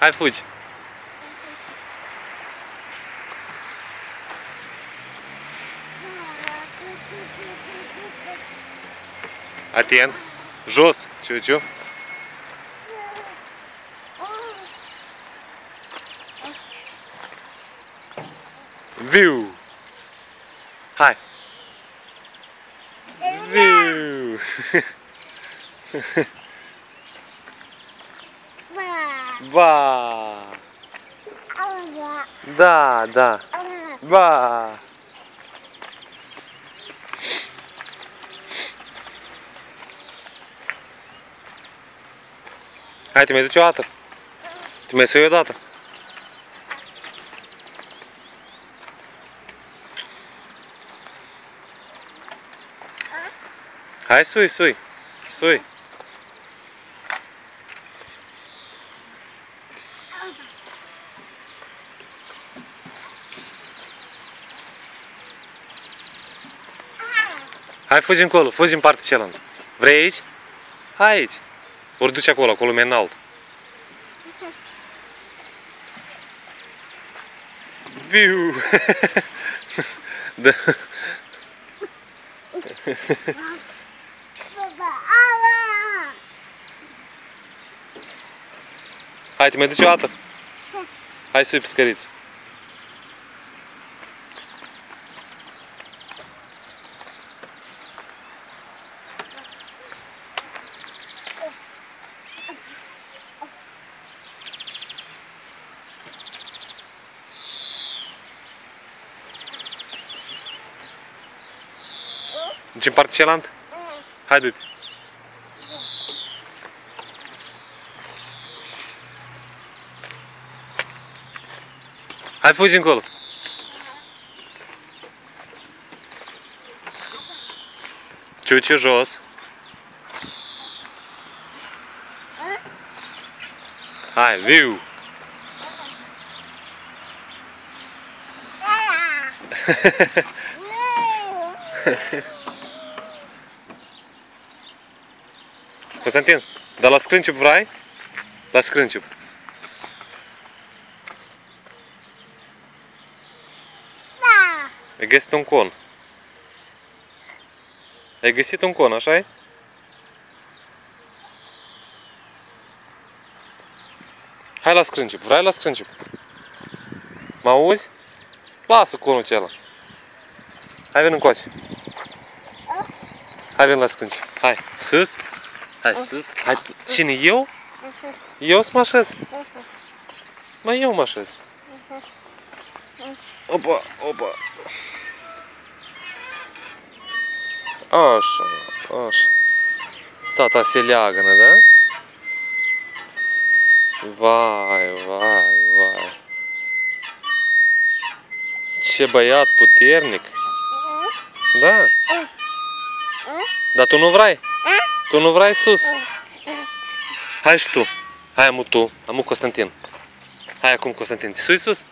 Hai, fugi! Atent! Jos! Ciu-ciu! Viu! Hai! Viu! Ba! Da, da! Ba! Hai, te mai duci o dată? Te mai sui o dată? Hai, sui, sui! Sui! Hai, fugi încolo, fugi în partea cealaltă. Vrei aici? Hai aici. Ori duci acolo, acolo e înalt. Viu! Da. Hai, te mai duci o dată? Hai, sui pe scăriță. Duci în partea cealaltă? Hai, du-te! Hai, fugi încolo! Ciu-ciu, jos! Hai, viu! Constantin, dar la scrânciup vrei? La scrânciup. Da. Ai găsit un con. Ai găsit un con, așa-i? Hai la scrânciup, vrei la scrânciup? Mă auzi? Lasă conul acela. Hai, vin încoace. Hai, vin la scrânciup. Hai, sus. Hai, sus. Hai, cine, eu? Eu să mă așez? Mă, eu mă așez. Opa, opa. Așa, așa. Tata se leagănă, da? Vai, vai, vai. Ce băiat puternic. Da? Dar tu nu vrei? Tu nu vrei sus? Hai și tu. Hai, amu tu. Amu Constantin. Hai acum, Constantin. Te sui sus?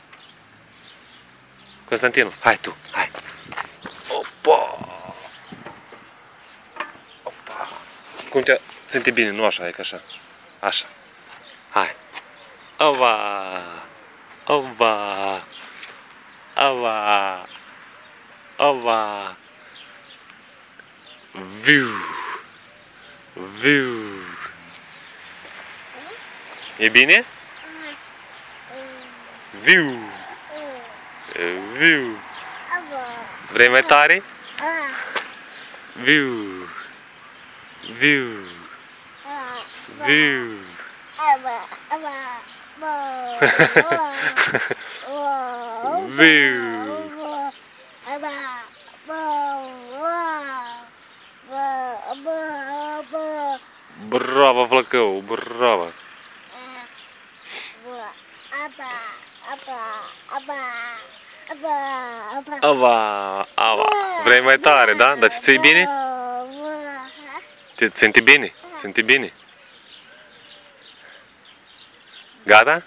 Constantinu, hai tu. Hai. Opa! Opa! Cum te ținte bine, nu așa, e ca așa. Așa. Hai. Opa! Opa! Opa! Opa! Viu! Viu! E bine? Viu! Viu! Vrei mai tare? Viu! Viu! Viu! Viu! Bravo, Flăcău, bravo! Ava, ava. Vrei mai tare, da? Dar te ții bine? Te simți bine? Simți bine? Gata?